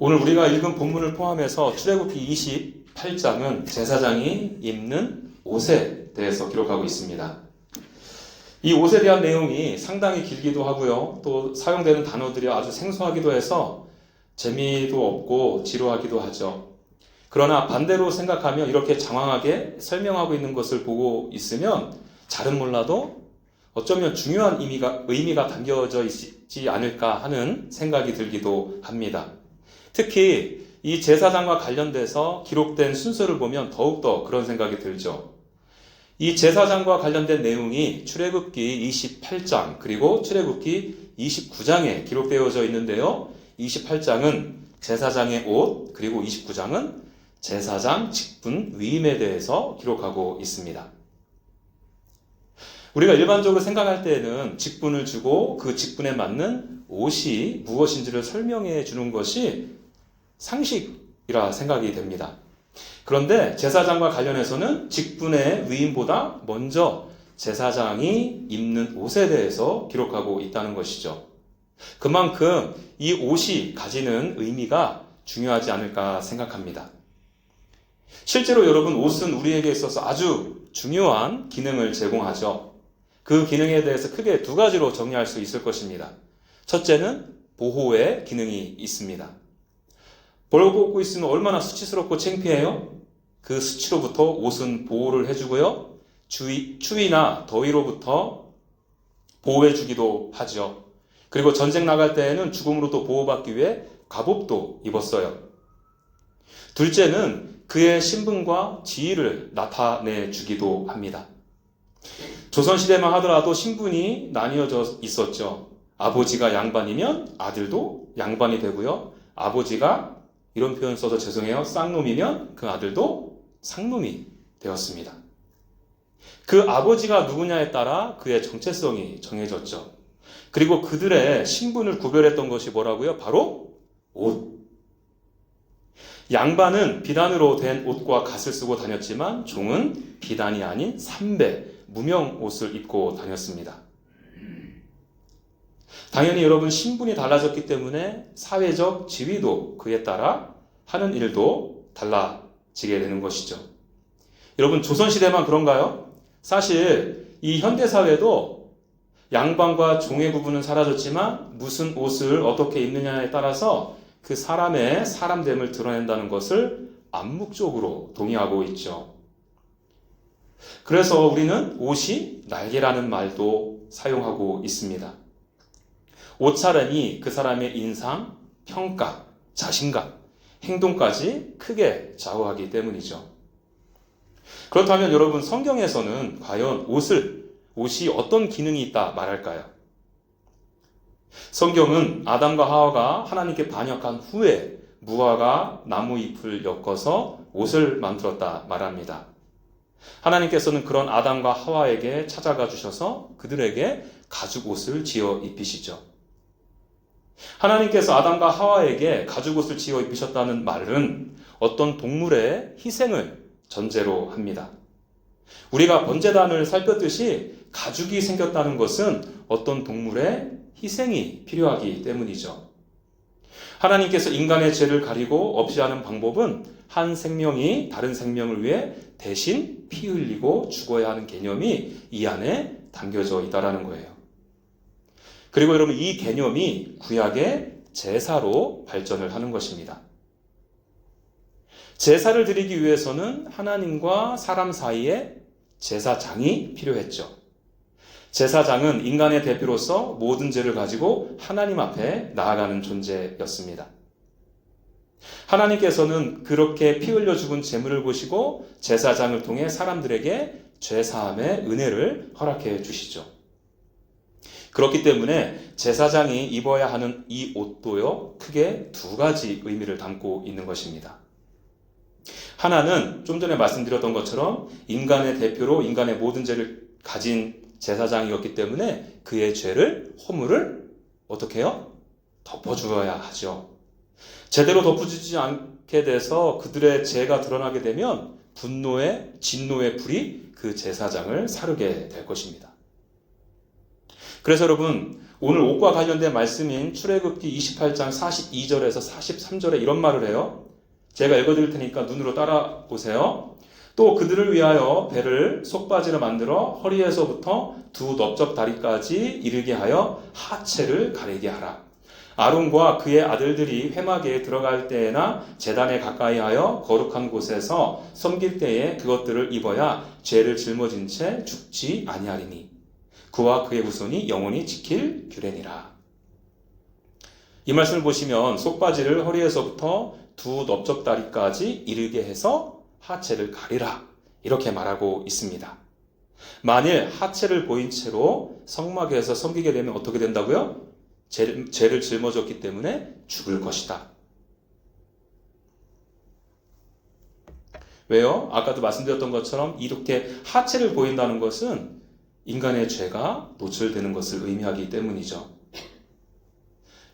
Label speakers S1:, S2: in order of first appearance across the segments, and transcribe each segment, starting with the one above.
S1: 오늘 우리가 읽은 본문을 포함해서 출애굽기 28장은 제사장이 입는 옷에 대해서 기록하고 있습니다. 이 옷에 대한 내용이 상당히 길기도 하고요. 또 사용되는 단어들이 아주 생소하기도 해서 재미도 없고 지루하기도 하죠. 그러나 반대로 생각하면 이렇게 장황하게 설명하고 있는 것을 보고 있으면 잘은 몰라도 어쩌면 중요한 의미가 담겨져 있지 않을까 하는 생각이 들기도 합니다. 특히 이 제사장과 관련돼서 기록된 순서를 보면 더욱더 그런 생각이 들죠. 이 제사장과 관련된 내용이 출애굽기 28장 그리고 출애굽기 29장에 기록되어져 있는데요. 28장은 제사장의 옷 그리고 29장은 제사장 직분 위임에 대해서 기록하고 있습니다. 우리가 일반적으로 생각할 때에는 직분을 주고 그 직분에 맞는 옷이 무엇인지를 설명해 주는 것이 상식이라 생각이 됩니다. 그런데 제사장과 관련해서는 직분의 위임보다 먼저 제사장이 입는 옷에 대해서 기록하고 있다는 것이죠. 그만큼 이 옷이 가지는 의미가 중요하지 않을까 생각합니다. 실제로 여러분, 옷은 우리에게 있어서 아주 중요한 기능을 제공하죠. 그 기능에 대해서 크게 두 가지로 정리할 수 있을 것입니다. 첫째는 보호의 기능이 있습니다. 벌거벗고 있으면 얼마나 수치스럽고 창피해요? 그 수치로부터 옷은 보호를 해주고요. 추위나 더위로부터 보호해주기도 하죠. 그리고 전쟁 나갈 때에는 죽음으로부터 보호받기 위해 갑옷도 입었어요. 둘째는 그의 신분과 지위를 나타내 주기도 합니다. 조선시대만 하더라도 신분이 나뉘어져 있었죠. 아버지가 양반이면 아들도 양반이 되고요. 아버지가 이런 표현 써서 죄송해요. 쌍놈이면 그 아들도 상놈이 되었습니다. 그 아버지가 누구냐에 따라 그의 정체성이 정해졌죠. 그리고 그들의 신분을 구별했던 것이 뭐라고요? 바로 옷. 양반은 비단으로 된 옷과 갓을 쓰고 다녔지만 종은 비단이 아닌 삼배, 무명 옷을 입고 다녔습니다. 당연히 여러분, 신분이 달라졌기 때문에 사회적 지위도 그에 따라 하는 일도 달라지게 되는 것이죠. 여러분, 조선시대만 그런가요? 사실 이 현대사회도 양반과 종의 구분은 사라졌지만 무슨 옷을 어떻게 입느냐에 따라서 그 사람의 사람됨을 드러낸다는 것을 암묵적으로 동의하고 있죠. 그래서 우리는 옷이 날개라는 말도 사용하고 있습니다. 옷차림이 그 사람의 인상, 평가, 자신감, 행동까지 크게 좌우하기 때문이죠. 그렇다면 여러분, 성경에서는 과연 옷이 어떤 기능이 있다 말할까요? 성경은 아담과 하와가 하나님께 반역한 후에 무화과 나무 잎을 엮어서 옷을 만들었다 말합니다. 하나님께서는 그런 아담과 하와에게 찾아가 주셔서 그들에게 가죽옷을 지어 입히시죠. 하나님께서 아담과 하와에게 가죽옷을 지어 입히셨다는 말은 어떤 동물의 희생을 전제로 합니다. 우리가 번제단을 살폈듯이 가죽이 생겼다는 것은 어떤 동물의 희생이 필요하기 때문이죠. 하나님께서 인간의 죄를 가리고 없이 하는 방법은 한 생명이 다른 생명을 위해 대신 피 흘리고 죽어야 하는 개념이 이 안에 담겨져 있다는 거예요. 그리고 여러분, 이 개념이 구약의 제사로 발전을 하는 것입니다. 제사를 드리기 위해서는 하나님과 사람 사이에 제사장이 필요했죠. 제사장은 인간의 대표로서 모든 죄를 가지고 하나님 앞에 나아가는 존재였습니다. 하나님께서는 그렇게 피 흘려 죽은 제물을 보시고 제사장을 통해 사람들에게 죄사함의 은혜를 허락해 주시죠. 그렇기 때문에 제사장이 입어야 하는 이 옷도요, 크게 두 가지 의미를 담고 있는 것입니다. 하나는 좀 전에 말씀드렸던 것처럼 인간의 대표로 인간의 모든 죄를 가진 제사장이었기 때문에 그의 죄를, 허물을 어떻게 해요? 덮어주어야 하죠. 제대로 덮어주지 않게 돼서 그들의 죄가 드러나게 되면 진노의 불이 그 제사장을 사르게 될 것입니다. 그래서 여러분, 오늘 옷과 관련된 말씀인 출애굽기 28장 42절에서 43절에 이런 말을 해요. 제가 읽어드릴 테니까 눈으로 따라 보세요. 또 그들을 위하여 배를 속바지로 만들어 허리에서부터 두 넓적 다리까지 이르게 하여 하체를 가리게 하라. 아론과 그의 아들들이 회막에 들어갈 때에나 제단에 가까이 하여 거룩한 곳에서 섬길 때에 그것들을 입어야 죄를 짊어진 채 죽지 아니하리니 그와 그의 후손이 영원히 지킬 규례니라. 이 말씀을 보시면 속바지를 허리에서부터 두 넓적 다리까지 이르게 해서 하체를 가리라 이렇게 말하고 있습니다. 만일 하체를 보인 채로 성막에서 섬기게 되면 어떻게 된다고요? 죄를 짊어졌기 때문에 죽을 것이다. 왜요? 아까도 말씀드렸던 것처럼 이렇게 하체를 보인다는 것은 인간의 죄가 노출되는 것을 의미하기 때문이죠.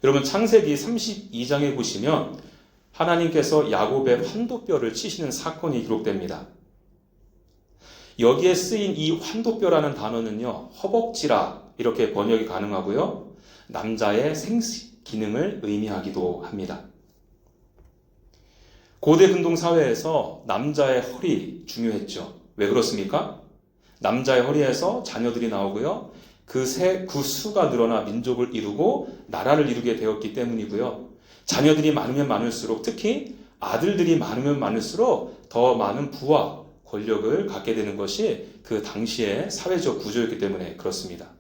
S1: 여러분, 창세기 32장에 보시면 하나님께서 야곱의 환도뼈를 치시는 사건이 기록됩니다. 여기에 쓰인 이 환도뼈라는 단어는요, 허벅지라 이렇게 번역이 가능하고요, 남자의 생식 기능을 의미하기도 합니다. 고대 근동 사회에서 남자의 허리 중요했죠. 왜 그렇습니까? 남자의 허리에서 자녀들이 나오고요, 그 수가 늘어나 민족을 이루고 나라를 이루게 되었기 때문이고요. 자녀들이 많으면 많을수록, 특히 아들들이 많으면 많을수록 더 많은 부와 권력을 갖게 되는 것이 그 당시의 사회적 구조였기 때문에 그렇습니다.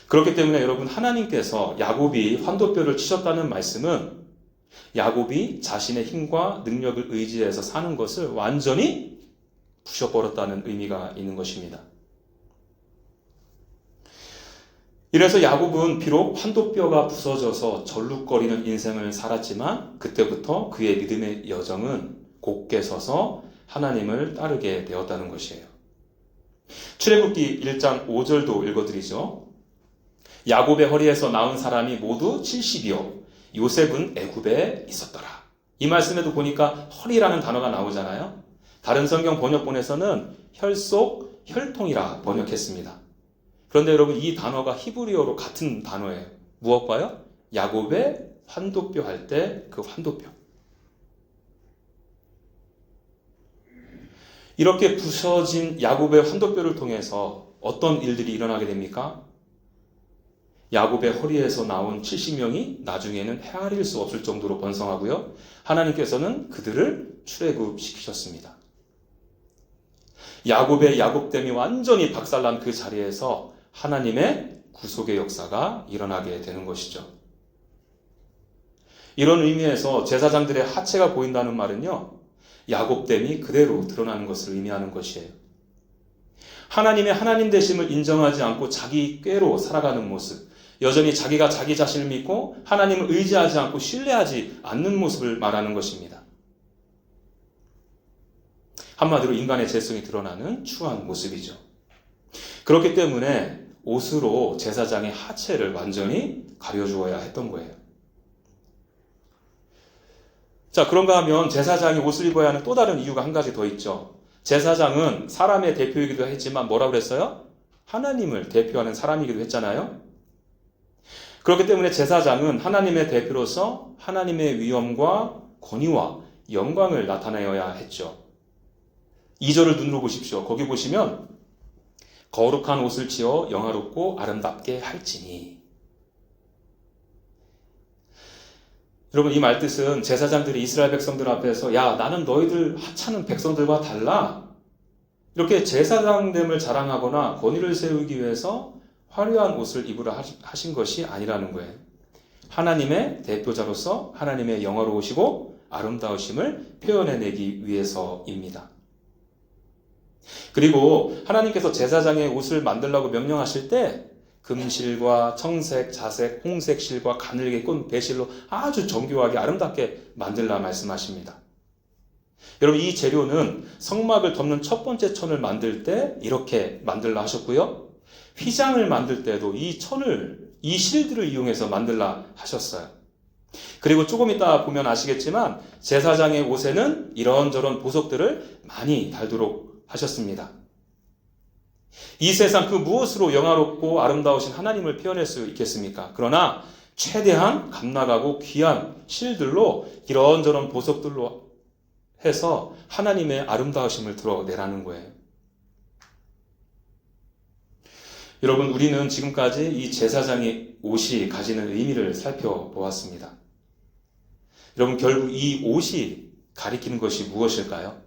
S1: 그렇기 때문에 여러분, 하나님께서 야곱이 환도뼈를 치셨다는 말씀은 야곱이 자신의 힘과 능력을 의지해서 사는 것을 완전히 부셔버렸다는 의미가 있는 것입니다. 이래서 야곱은 비록 환도뼈가 부서져서 절룩거리는 인생을 살았지만 그때부터 그의 믿음의 여정은 곧게 서서 하나님을 따르게 되었다는 것이에요. 출애굽기 1장 5절도 읽어드리죠. 야곱의 허리에서 나온 사람이 모두 70이요 요셉은 애굽에 있었더라. 이 말씀에도 보니까 허리라는 단어가 나오잖아요. 다른 성경 번역본에서는 혈속, 혈통이라 번역했습니다. 그런데 여러분, 이 단어가 히브리어로 같은 단어예요. 무엇과요? 야곱의 환도뼈 할 때 그 환도뼈. 이렇게 부서진 야곱의 환도뼈를 통해서 어떤 일들이 일어나게 됩니까? 야곱의 허리에서 나온 70명이 나중에는 헤아릴 수 없을 정도로 번성하고요. 하나님께서는 그들을 출애굽시키셨습니다. 야곱의 야곱됨이 완전히 박살난 그 자리에서 하나님의 구속의 역사가 일어나게 되는 것이죠. 이런 의미에서 제사장들의 하체가 보인다는 말은요, 야곱됨이 그대로 드러나는 것을 의미하는 것이에요. 하나님의 하나님 되심을 인정하지 않고 자기 꾀로 살아가는 모습, 여전히 자기가 자기 자신을 믿고 하나님을 의지하지 않고 신뢰하지 않는 모습을 말하는 것입니다. 한마디로 인간의 죄성이 드러나는 추한 모습이죠. 그렇기 때문에 옷으로 제사장의 하체를 완전히 가려주어야 했던 거예요. 자, 그런가 하면 제사장이 옷을 입어야 하는 또 다른 이유가 한 가지 더 있죠. 제사장은 사람의 대표이기도 했지만 뭐라고 그랬어요? 하나님을 대표하는 사람이기도 했잖아요. 그렇기 때문에 제사장은 하나님의 대표로서 하나님의 위엄과 권위와 영광을 나타내어야 했죠. 2절을 눈으로 보십시오. 거기 보시면 거룩한 옷을 지어 영화롭고 아름답게 할지니. 여러분, 이 말뜻은 제사장들이 이스라엘 백성들 앞에서 야, 나는 너희들 하찮은 백성들과 달라, 이렇게 제사장됨을 자랑하거나 권위를 세우기 위해서 화려한 옷을 입으라 하신 것이 아니라는 거예요. 하나님의 대표자로서 하나님의 영화로우시고 아름다우심을 표현해내기 위해서입니다. 그리고 하나님께서 제사장의 옷을 만들라고 명령하실 때 금실과 청색, 자색, 홍색 실과 가늘게 꼰 배실로 아주 정교하게 아름답게 만들라 말씀하십니다. 여러분, 이 재료는 성막을 덮는 첫 번째 천을 만들 때 이렇게 만들라 하셨고요. 휘장을 만들 때도 이 실들을 이용해서 만들라 하셨어요. 그리고 조금 이따 보면 아시겠지만 제사장의 옷에는 이런저런 보석들을 많이 달도록 하셨습니다. 이 세상 그 무엇으로 영화롭고 아름다우신 하나님을 표현할 수 있겠습니까? 그러나 최대한 값나가고 귀한 실들로 이런저런 보석들로 해서 하나님의 아름다우심을 드러내라는 거예요. 여러분, 우리는 지금까지 이 제사장의 옷이 가지는 의미를 살펴보았습니다. 여러분, 결국 이 옷이 가리키는 것이 무엇일까요?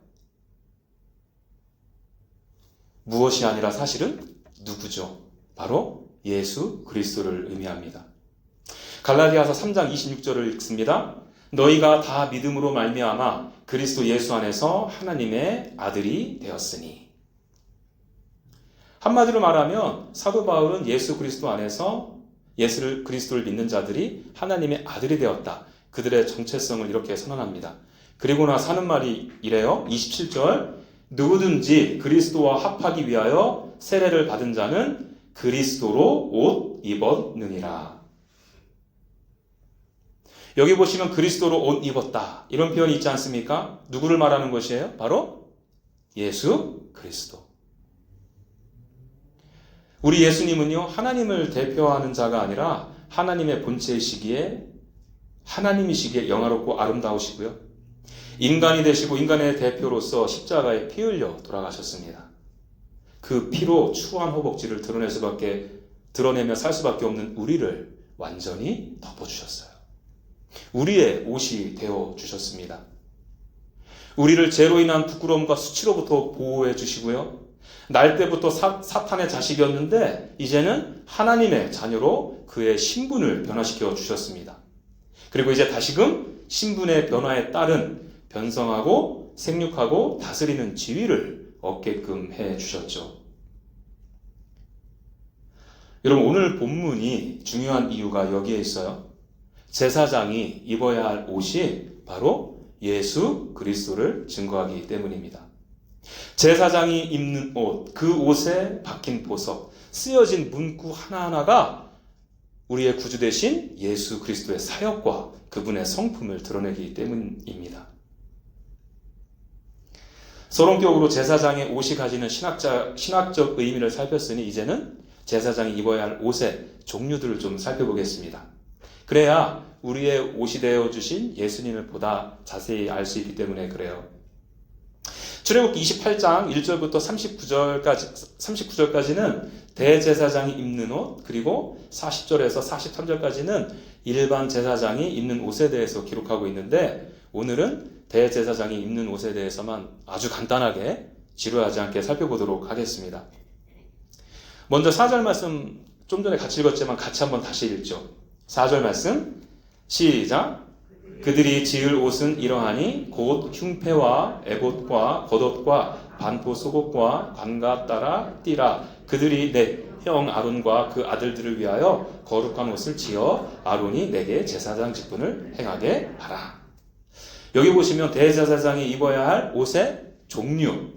S1: 무엇이 아니라 사실은 누구죠? 바로 예수 그리스도를 의미합니다. 갈라디아서 3장 26절을 읽습니다. 너희가 다 믿음으로 말미암아 그리스도 예수 안에서 하나님의 아들이 되었으니. 한마디로 말하면 사도 바울은 예수 그리스도 안에서 예수 그리스도를 믿는 자들이 하나님의 아들이 되었다. 그들의 정체성을 이렇게 선언합니다. 그리고 나서 하는 말이 이래요. 27절 누구든지 그리스도와 합하기 위하여 세례를 받은 자는 그리스도로 옷 입었느니라. 여기 보시면 그리스도로 옷 입었다 이런 표현이 있지 않습니까? 누구를 말하는 것이에요? 바로 예수 그리스도. 우리 예수님은요, 하나님을 대표하는 자가 아니라 하나님의 본체이시기에 하나님이시기에 영화롭고 아름다우시고요. 인간이 되시고 인간의 대표로서 십자가에 피 흘려 돌아가셨습니다. 그 피로 추한 허벅지를 드러내며 살 수밖에 없는 우리를 완전히 덮어주셨어요. 우리의 옷이 되어주셨습니다. 우리를 죄로 인한 부끄러움과 수치로부터 보호해 주시고요. 날 때부터 사탄의 자식이었는데 이제는 하나님의 자녀로 그의 신분을 변화시켜 주셨습니다. 그리고 이제 다시금 신분의 변화에 따른 변성하고 생육하고 다스리는 지위를 얻게끔 해 주셨죠. 여러분, 오늘 본문이 중요한 이유가 여기에 있어요. 제사장이 입어야 할 옷이 바로 예수 그리스도를 증거하기 때문입니다. 제사장이 입는 옷, 그 옷에 박힌 보석, 쓰여진 문구 하나하나가 우리의 구주 되신 예수 그리스도의 사역과 그분의 성품을 드러내기 때문입니다. 서론격으로 제사장의 옷이 가지는 신학적 의미를 살폈으니 이제는 제사장이 입어야 할 옷의 종류들을 좀 살펴보겠습니다. 그래야 우리의 옷이 되어주신 예수님을 보다 자세히 알 수 있기 때문에 그래요. 출애굽기 28장 1절부터 39절까지는 대제사장이 입는 옷, 그리고 40절에서 43절까지는 일반 제사장이 입는 옷에 대해서 기록하고 있는데 오늘은 대제사장이 입는 옷에 대해서만 아주 간단하게 지루하지 않게 살펴보도록 하겠습니다. 먼저 4절 말씀 좀 전에 같이 읽었지만 같이 한번 다시 읽죠. 4절 말씀 시작. 그들이 지을 옷은 이러하니 곧 흉패와 에봇과 겉옷과 반포 속옷과 관과 따라 띠라. 그들이 내 형 아론과 그 아들들을 위하여 거룩한 옷을 지어 아론이 내게 제사장 직분을 행하게 하라. 여기 보시면 대제사장이 입어야 할 옷의 종류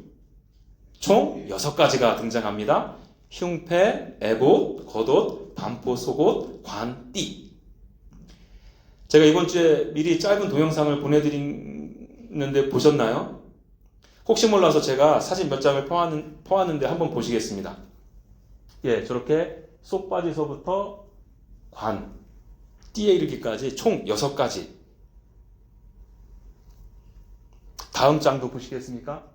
S1: 총 6가지가 등장합니다. 흉패, 에봇, 겉옷, 반포 속옷, 관, 띠. 제가 이번 주에 미리 짧은 동영상을 보내드리는데 보셨나요? 혹시 몰라서 제가 사진 몇 장을 퍼왔는데 한번 보시겠습니다. 예, 저렇게 쏙바지서부터 관, 띠에 이르기까지 총 6가지. 다음 장도 보시겠습니까?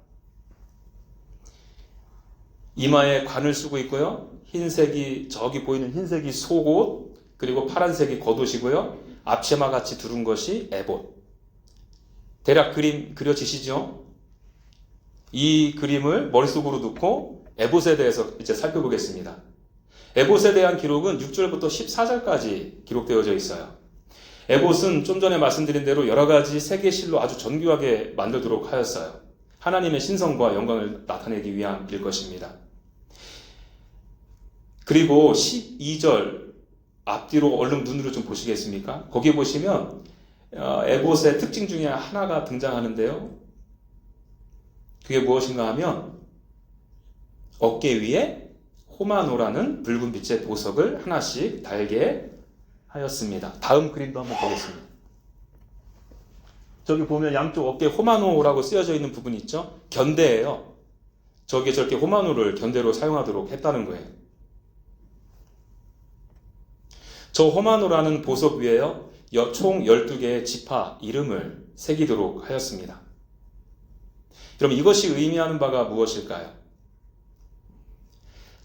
S1: 이마에 관을 쓰고 있고요. 흰색이, 저기 보이는 흰색이 속옷, 그리고 파란색이 겉옷이고요. 앞치마 같이 두른 것이 에봇. 대략 그림 그려지시죠? 이 그림을 머릿속으로 넣고 에봇에 대해서 이제 살펴보겠습니다. 에봇에 대한 기록은 6절부터 14절까지 기록되어져 있어요. 에봇은 좀 전에 말씀드린 대로 여러 가지 세계실로 아주 정교하게 만들도록 하였어요. 하나님의 신성과 영광을 나타내기 위함일 것입니다. 그리고 12절 앞뒤로 얼른 눈으로 좀 보시겠습니까? 거기 보시면 에봇의 특징 중에 하나가 등장하는데요. 그게 무엇인가 하면 어깨 위에 호마노라는 붉은 빛의 보석을 하나씩 달게 하였습니다. 다음 그림도 한번 보겠습니다. 저기 보면 양쪽 어깨에 호마노라고 쓰여져 있는 부분이 있죠? 견대예요. 저게 저렇게 호마노를 견대로 사용하도록 했다는 거예요. 저 호마노라는 보석 위에요, 총 12개의 지파 이름을 새기도록 하였습니다. 그럼 이것이 의미하는 바가 무엇일까요?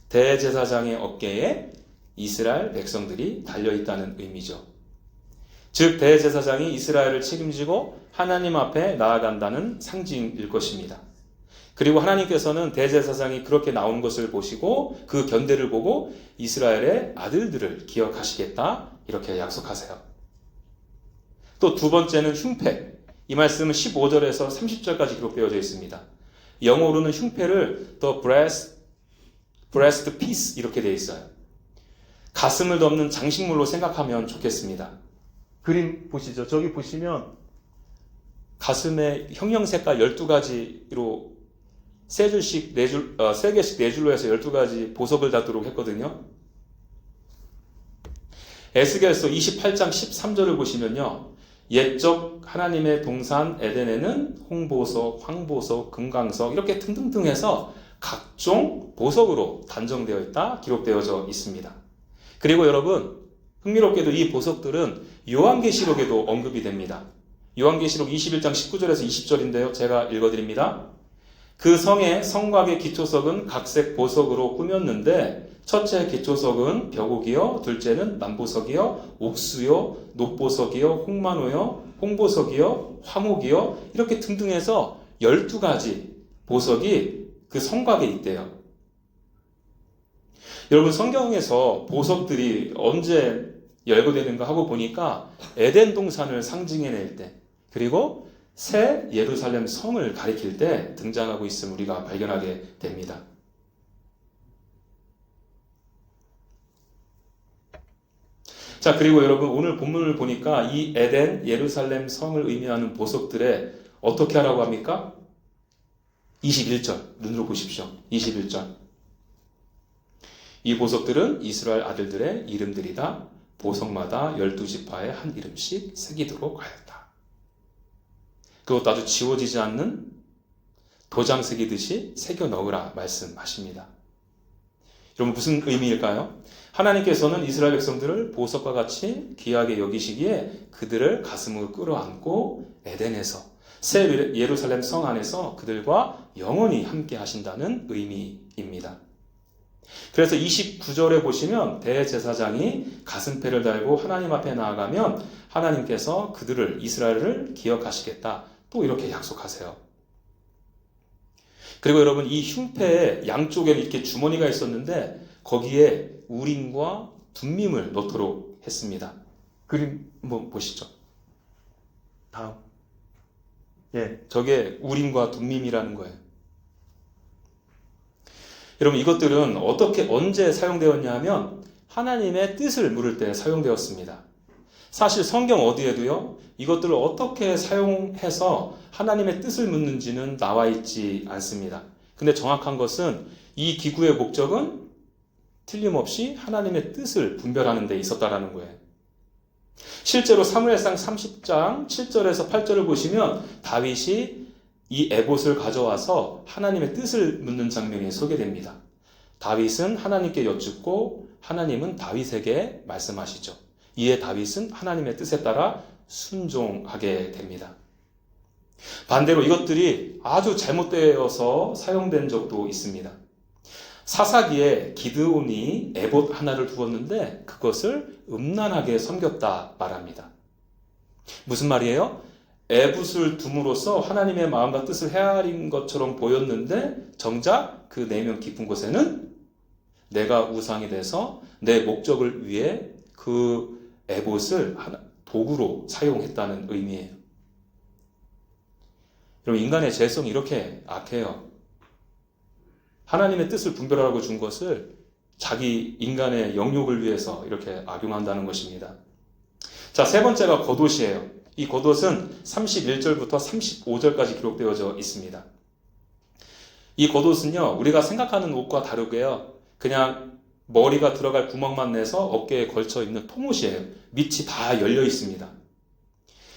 S1: 대제사장의 어깨에 이스라엘 백성들이 달려있다는 의미죠. 즉 대제사장이 이스라엘을 책임지고 하나님 앞에 나아간다는 상징일 것입니다. 그리고 하나님께서는 대제사장이 그렇게 나오는 것을 보시고 그 견대를 보고 이스라엘의 아들들을 기억하시겠다, 이렇게 약속하세요. 또 두 번째는 흉패. 이 말씀은 15절에서 30절까지 기록되어져 있습니다. 영어로는 흉패를 the breastpiece 이렇게 되어 있어요. 가슴을 덮는 장식물로 생각하면 좋겠습니다. 그림 보시죠. 저기 보시면 가슴에 형형색깔 12가지로 세 개씩 4줄로 해서 12가지 보석을 달도록 했거든요. 에스겔서 28장 13절을 보시면요, 옛적 하나님의 동산 에덴에는 홍보석, 황보석, 금강석 이렇게 등등등 해서 각종 보석으로 단정되어 있다, 기록되어져 있습니다. 그리고 여러분, 흥미롭게도 이 보석들은 요한계시록에도 언급이 됩니다. 요한계시록 21장 19절에서 20절인데요. 제가 읽어드립니다. 그 성의 성곽의 기초석은 각색 보석으로 꾸몄는데 첫째 기초석은 벽옥이요, 둘째는 남보석이요, 옥수요, 녹보석이요, 홍마노요, 홍보석이요, 황옥이요, 이렇게 등등해서 12가지 보석이 그 성곽에 있대요. 여러분, 성경에서 보석들이 언제 열거되는가 하고 보니까 에덴 동산을 상징해낼 때, 그리고 새 예루살렘 성을 가리킬 때 등장하고 있음을 우리가 발견하게 됩니다. 자, 그리고 여러분, 오늘 본문을 보니까 이 에덴 예루살렘 성을 의미하는 보석들에 어떻게 하라고 합니까? 21절 눈으로 보십시오. 21절. 이 보석들은 이스라엘 아들들의 이름들이다. 보석마다 12지파에 한 이름씩 새기도록 하였다. 그것도 아주 지워지지 않는 도장 새기듯이 새겨 넣으라 말씀하십니다. 여러분, 무슨 의미일까요? 하나님께서는 이스라엘 백성들을 보석과 같이 귀하게 여기시기에 그들을 가슴으로 끌어안고 에덴에서 새 예루살렘 성 안에서 그들과 영원히 함께 하신다는 의미입니다. 그래서 29절에 보시면 대제사장이 가슴패를 달고 하나님 앞에 나아가면 하나님께서 그들을, 이스라엘을 기억하시겠다, 또 이렇게 약속하세요. 그리고 여러분, 이 흉패의 양쪽에는 이렇게 주머니가 있었는데 거기에 우림과 둠밈을 넣도록 했습니다. 그림 한번 보시죠. 다음. 저게 우림과 둠밈이라는 거예요. 여러분, 이것들은 언제 사용되었냐 하면 하나님의 뜻을 물을 때 사용되었습니다. 사실 성경 어디에도요, 이것들을 어떻게 사용해서 하나님의 뜻을 묻는지는 나와 있지 않습니다. 근데 정확한 것은 이 기구의 목적은 틀림없이 하나님의 뜻을 분별하는 데 있었다라는 거예요. 실제로 사무엘상 30장 7절에서 8절을 보시면 다윗이 이 에봇을 가져와서 하나님의 뜻을 묻는 장면이 소개됩니다. 다윗은 하나님께 여쭙고 하나님은 다윗에게 말씀하시죠. 이에 다윗은 하나님의 뜻에 따라 순종하게 됩니다. 반대로 이것들이 아주 잘못되어서 사용된 적도 있습니다. 사사기에 기드온이 에봇 하나를 두었는데 그것을 음란하게 섬겼다 말합니다. 무슨 말이에요? 에봇을 둠으로써 하나님의 마음과 뜻을 헤아린 것처럼 보였는데 정작 그 내면 깊은 곳에는 내가 우상이 돼서 내 목적을 위해 그 에봇을 도구로 사용했다는 의미예요. 여러분, 인간의 죄성이 이렇게 악해요. 하나님의 뜻을 분별하라고 준 것을 자기 인간의 영욕을 위해서 이렇게 악용한다는 것입니다. 자, 세 번째가 겉옷이에요. 이 겉옷은 31절부터 35절까지 기록되어져 있습니다. 이 겉옷은요, 우리가 생각하는 옷과 다르게요, 그냥 머리가 들어갈 구멍만 내서 어깨에 걸쳐 입는 통옷이에요. 밑이 다 열려 있습니다.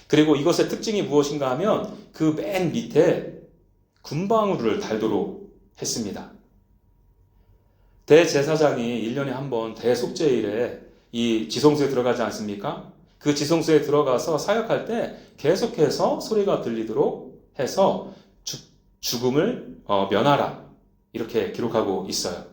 S1: 그리고 이것의 특징이 무엇인가 하면 그 맨 밑에 금방울을 달도록 했습니다. 대제사장이 1년에 한 번 대속죄일에 이 지성소에 들어가지 않습니까? 그 지성소에 들어가서 사역할 때 계속해서 소리가 들리도록 해서 죽음을 면하라 이렇게 기록하고 있어요.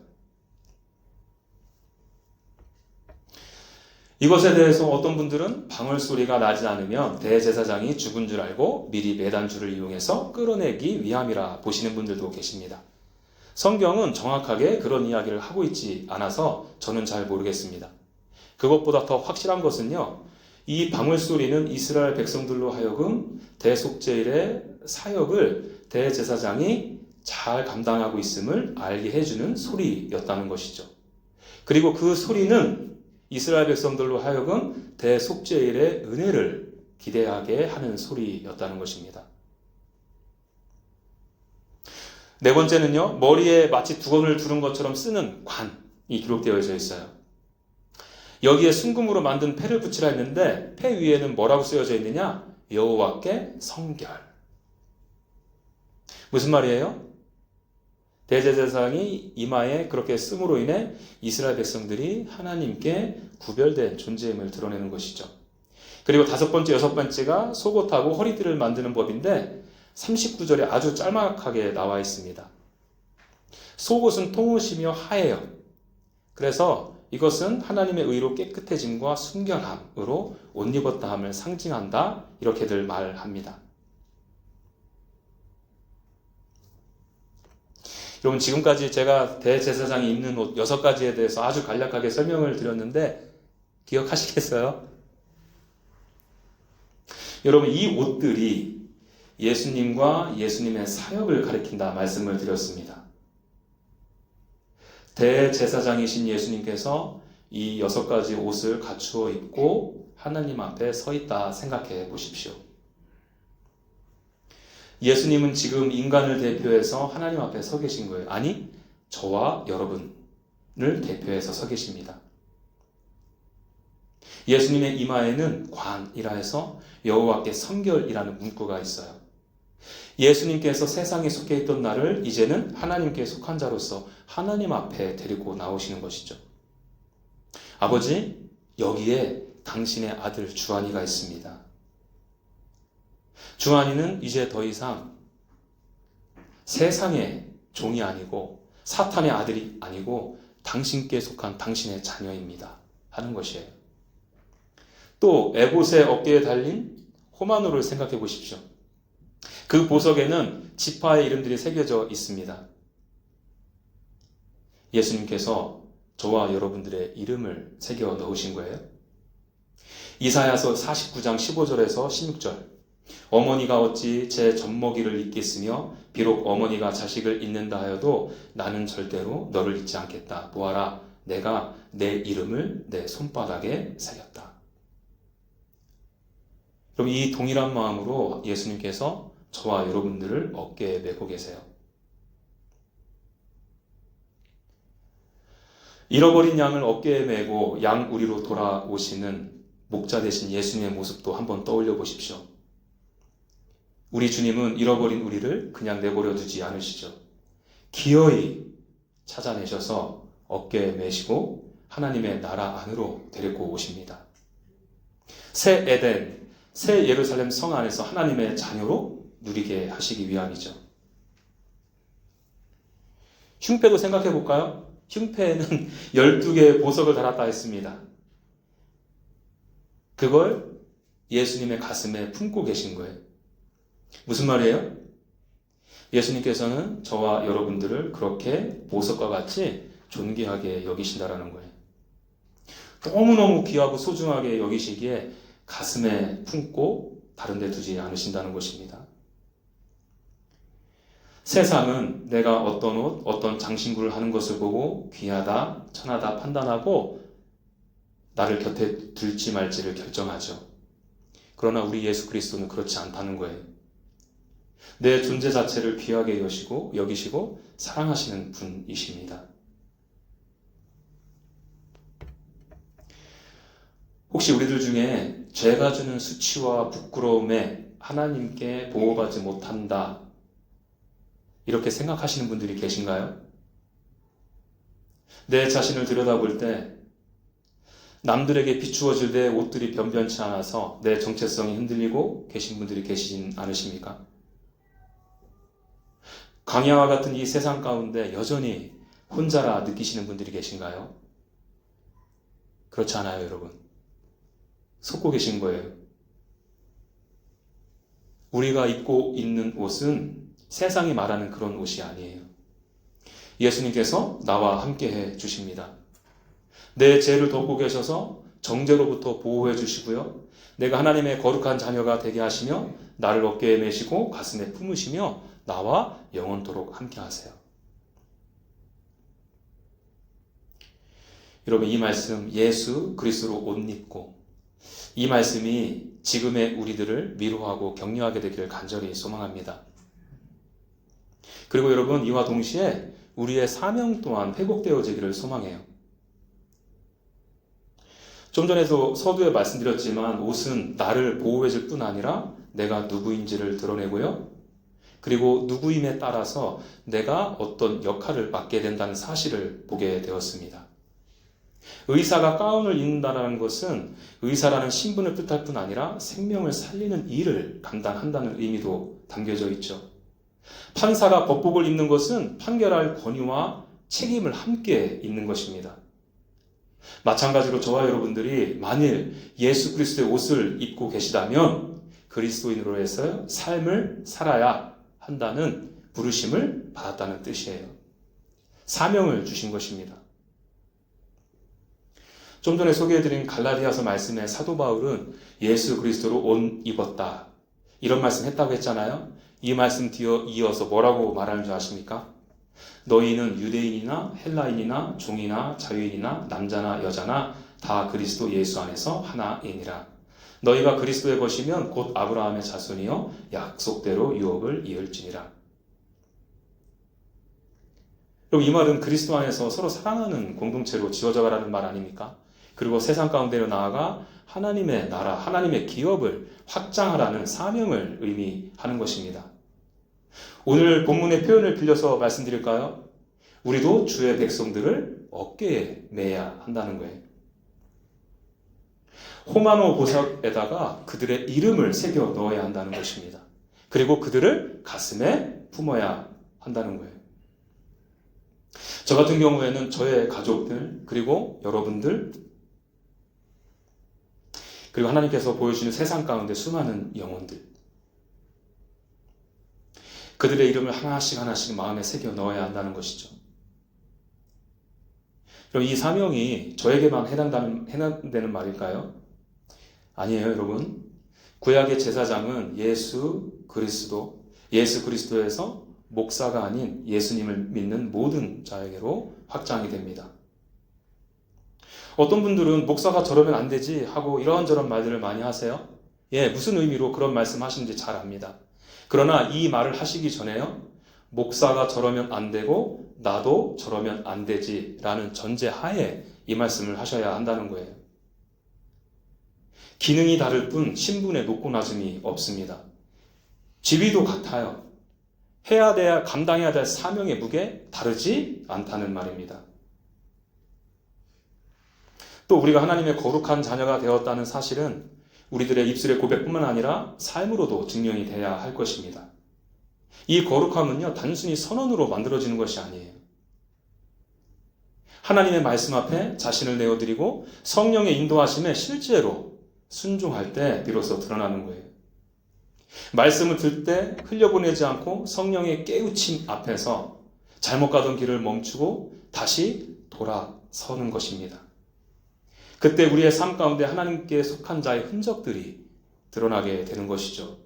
S1: 이것에 대해서 어떤 분들은 방울소리가 나지 않으면 대제사장이 죽은 줄 알고 미리 매단줄을 이용해서 끌어내기 위함이라 보시는 분들도 계십니다. 성경은 정확하게 그런 이야기를 하고 있지 않아서 저는 잘 모르겠습니다. 그것보다 더 확실한 것은요, 이 방울소리는 이스라엘 백성들로 하여금 대속죄일의 사역을 대제사장이 잘 감당하고 있음을 알게 해주는 소리였다는 것이죠. 그리고 그 소리는 이스라엘 백성들로 하여금 대속죄일의 은혜를 기대하게 하는 소리였다는 것입니다. 네 번째는요, 머리에 마치 두건을 두른 것처럼 쓰는 관이 기록되어져 있어요. 여기에 순금으로 만든 패를 붙이라 했는데 패 위에는 뭐라고 쓰여져 있느냐? 여호와께 성결. 무슨 말이에요? 대제사장이 이마에 그렇게 씀으로 인해 이스라엘 백성들이 하나님께 구별된 존재임을 드러내는 것이죠. 그리고 다섯 번째, 여섯 번째가 속옷하고 허리띠를 만드는 법인데 39절에 아주 짤막하게 나와 있습니다. 속옷은 통옷이며 하예요. 그래서 이것은 하나님의 의로 깨끗해짐과 순결함으로 옷 입었다함을 상징한다 이렇게들 말합니다. 여러분, 지금까지 제가 대제사장이 입는 옷 6가지에 대해서 아주 간략하게 설명을 드렸는데 기억하시겠어요? 여러분, 이 옷들이 예수님과 예수님의 사역을 가리킨다 말씀을 드렸습니다. 대제사장이신 예수님께서 이 6가지 옷을 갖추어 입고 하나님 앞에 서 있다 생각해 보십시오. 예수님은 지금 인간을 대표해서 하나님 앞에 서 계신 거예요. 아니, 저와 여러분을 대표해서 서 계십니다. 예수님의 이마에는 관이라 해서 여호와께 성결이라는 문구가 있어요. 예수님께서 세상에 속해 있던 나를 이제는 하나님께 속한 자로서 하나님 앞에 데리고 나오시는 것이죠. 아버지, 여기에 당신의 아들 주한이가 있습니다. 주한이는 이제 더 이상 세상의 종이 아니고 사탄의 아들이 아니고 당신께 속한 당신의 자녀입니다 하는 것이에요. 또 에봇의 어깨에 달린 호마노를 생각해 보십시오. 그 보석에는 지파의 이름들이 새겨져 있습니다. 예수님께서 저와 여러분들의 이름을 새겨 넣으신 거예요. 이사야서 49장 15절에서 16절, 어머니가 어찌 제 젖먹이를 잊겠으며 비록 어머니가 자식을 잊는다 하여도 나는 절대로 너를 잊지 않겠다. 보아라, 내가 내 이름을 내 손바닥에 새겼다. 그럼 이 동일한 마음으로 예수님께서 저와 여러분들을 어깨에 메고 계세요. 잃어버린 양을 어깨에 메고 양 우리로 돌아오시는 목자 되신 예수님의 모습도 한번 떠올려 보십시오. 우리 주님은 잃어버린 우리를 그냥 내버려 두지 않으시죠. 기어이 찾아내셔서 어깨에 메시고 하나님의 나라 안으로 데리고 오십니다. 새 에덴, 새 예루살렘 성 안에서 하나님의 자녀로 누리게 하시기 위함이죠. 흉패도 생각해 볼까요? 흉패에는 12개의 보석을 달았다 했습니다. 그걸 예수님의 가슴에 품고 계신 거예요. 무슨 말이에요? 예수님께서는 저와 여러분들을 그렇게 보석과 같이 존귀하게 여기신다라는 거예요. 너무너무 귀하고 소중하게 여기시기에 가슴에 품고 다른 데 두지 않으신다는 것입니다. 세상은 내가 어떤 옷, 어떤 장신구를 하는 것을 보고 귀하다, 천하다 판단하고 나를 곁에 둘지 말지를 결정하죠. 그러나 우리 예수 그리스도는 그렇지 않다는 거예요. 내 존재 자체를 귀하게 여기시고 사랑하시는 분이십니다. 혹시 우리들 중에 죄가 주는 수치와 부끄러움에 하나님께 보호받지 못한다, 이렇게 생각하시는 분들이 계신가요? 내 자신을 들여다볼 때 남들에게 비추어질 내 옷들이 변변치 않아서 내 정체성이 흔들리고 계신 분들이 계시진 않으십니까? 광야와 같은 이 세상 가운데 여전히 혼자라 느끼시는 분들이 계신가요? 그렇지 않아요, 여러분. 속고 계신 거예요. 우리가 입고 있는 옷은 세상이 말하는 그런 옷이 아니에요. 예수님께서 나와 함께 해 주십니다. 내 죄를 덮고 계셔서 정죄로부터 보호해 주시고요. 내가 하나님의 거룩한 자녀가 되게 하시며 나를 어깨에 메시고 가슴에 품으시며 나와 영원토록 함께 하세요. 여러분, 이 말씀 예수 그리스도로 옷 입고 이 말씀이 지금의 우리들을 위로하고 격려하게 되기를 간절히 소망합니다. 그리고 여러분, 이와 동시에 우리의 사명 또한 회복되어지기를 소망해요. 좀 전에도 서두에 말씀드렸지만 옷은 나를 보호해줄 뿐 아니라 내가 누구인지를 드러내고요. 그리고 누구임에 따라서 내가 어떤 역할을 맡게 된다는 사실을 보게 되었습니다. 의사가 가운을 입는다는 것은 의사라는 신분을 뜻할 뿐 아니라 생명을 살리는 일을 감당한다는 의미도 담겨져 있죠. 판사가 법복을 입는 것은 판결할 권위와 책임을 함께 입는 것입니다. 마찬가지로 저와 여러분들이 만일 예수 그리스도의 옷을 입고 계시다면 그리스도인으로 해서 삶을 살아야 한다는 부르심을 받았다는 뜻이에요. 사명을 주신 것입니다. 좀 전에 소개해드린 갈라디아서 말씀에 사도 바울은 예수 그리스도로 옷 입었다, 이런 말씀 했다고 했잖아요. 이 말씀 뒤어 이어서 뭐라고 말하는 줄 아십니까? 너희는 유대인이나 헬라인이나 종이나 자유인이나 남자나 여자나 다 그리스도 예수 안에서 하나이니라. 너희가 그리스도의 것이면 곧 아브라함의 자손이요 약속대로 유업을 이을지니라. 그럼 이 말은 그리스도 안에서 서로 사랑하는 공동체로 지어져 가라는 말 아닙니까? 그리고 세상 가운데로 나아가 하나님의 나라, 하나님의 기업을 확장하라는 사명을 의미하는 것입니다. 오늘 본문의 표현을 빌려서 말씀드릴까요? 우리도 주의 백성들을 어깨에 매야 한다는 거예요. 호마노 보석에다가 그들의 이름을 새겨 넣어야 한다는 것입니다. 그리고 그들을 가슴에 품어야 한다는 거예요. 저 같은 경우에는 저의 가족들, 그리고 여러분들, 그리고 하나님께서 보여주시는 세상 가운데 수많은 영혼들, 그들의 이름을 하나씩 하나씩 마음에 새겨 넣어야 한다는 것이죠. 그럼 이 사명이 저에게만 해당되는 말일까요? 아니에요, 여러분. 구약의 제사장은 예수 그리스도에서 목사가 아닌 예수님을 믿는 모든 자에게로 확장이 됩니다. 어떤 분들은 목사가 저러면 안 되지 하고 이런저런 말들을 많이 하세요. 무슨 의미로 그런 말씀 하시는지 잘 압니다. 그러나 이 말을 하시기 전에요, 목사가 저러면 안 되고 나도 저러면 안 되지 라는 전제하에 이 말씀을 하셔야 한다는 거예요. 기능이 다를 뿐 신분의 높고 낮음이 없습니다. 지위도 같아요. 감당해야 될 사명의 무게 다르지 않다는 말입니다. 또 우리가 하나님의 거룩한 자녀가 되었다는 사실은 우리들의 입술의 고백뿐만 아니라 삶으로도 증명이 돼야 할 것입니다. 이 거룩함은요, 단순히 선언으로 만들어지는 것이 아니에요. 하나님의 말씀 앞에 자신을 내어드리고 성령의 인도하심에 실제로 순종할 때 비로소 드러나는 거예요. 말씀을 들 때 흘려보내지 않고 성령의 깨우침 앞에서 잘못 가던 길을 멈추고 다시 돌아서는 것입니다. 그때 우리의 삶 가운데 하나님께 속한 자의 흔적들이 드러나게 되는 것이죠.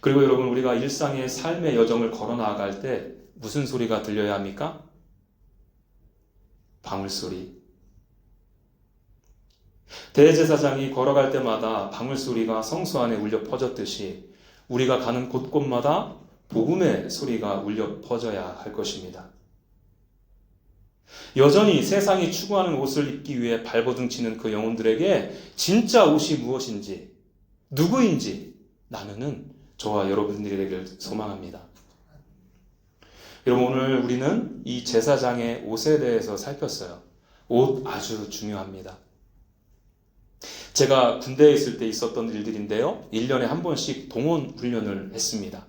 S1: 그리고 여러분, 우리가 일상의 삶의 여정을 걸어 나아갈 때 무슨 소리가 들려야 합니까? 방울소리. 대제사장이 걸어갈 때마다 방울소리가 성소 안에 울려 퍼졌듯이 우리가 가는 곳곳마다 복음의 소리가 울려 퍼져야 할 것입니다. 여전히 세상이 추구하는 옷을 입기 위해 발버둥 치는 그 영혼들에게 진짜 옷이 무엇인지, 누구인지 나누는 저와 여러분들이 되길 소망합니다. 여러분, 오늘 우리는 이 제사장의 옷에 대해서 살폈어요. 옷 아주 중요합니다. 제가 군대에 있을 때 있었던 일들인데요. 1년에 한 번씩 동원 훈련을 했습니다.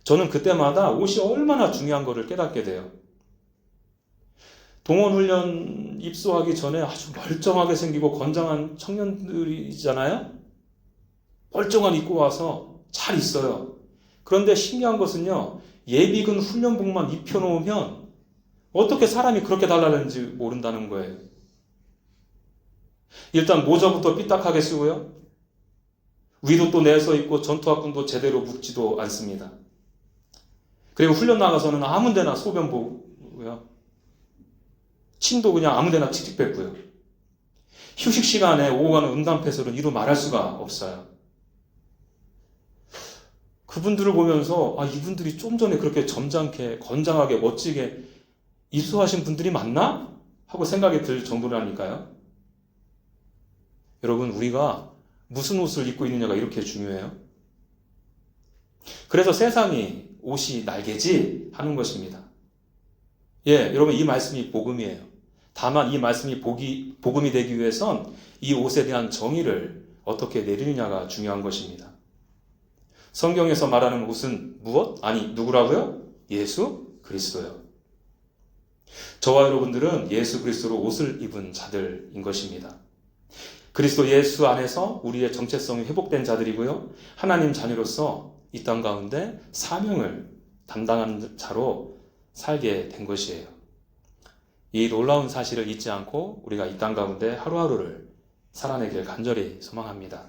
S1: 저는 그때마다 옷이 얼마나 중요한 것을 깨닫게 돼요. 동원 훈련 입소하기 전에 아주 멀쩡하게 생기고 건장한 청년들이잖아요. 멀쩡한 입고 와서 잘 있어요. 그런데 신기한 것은요. 예비군 훈련복만 입혀놓으면 어떻게 사람이 그렇게 달라는지 모른다는 거예요. 일단 모자부터 삐딱하게 쓰고요. 위도 또 내서 입고 전투화끈도 제대로 묶지도 않습니다. 그리고 훈련 나가서는 아무 데나 소변 보고요. 침도 그냥 아무 데나 칙칙 뱉고요. 휴식 시간에 오고 가는 음담패설은 이루 말할 수가 없어요. 그분들을 보면서 이분들이 좀 전에 그렇게 점잖게 건장하게 멋지게 입소하신 분들이 맞나? 하고 생각이 들 정도라니까요. 여러분, 우리가 무슨 옷을 입고 있느냐가 이렇게 중요해요. 그래서 세상이 옷이 날개지 하는 것입니다. 여러분, 이 말씀이 복음이에요. 다만 이 말씀이 복음이 되기 위해선 이 옷에 대한 정의를 어떻게 내리느냐가 중요한 것입니다. 성경에서 말하는 옷은 무엇? 누구라고요? 예수 그리스도요. 저와 여러분들은 예수 그리스도로 옷을 입은 자들인 것입니다. 그리스도 예수 안에서 우리의 정체성이 회복된 자들이고요. 하나님 자녀로서 이 땅 가운데 사명을 담당하는 자로 살게 된 것이에요. 이 놀라운 사실을 잊지 않고 우리가 이 땅 가운데 하루하루를 살아내길 간절히 소망합니다.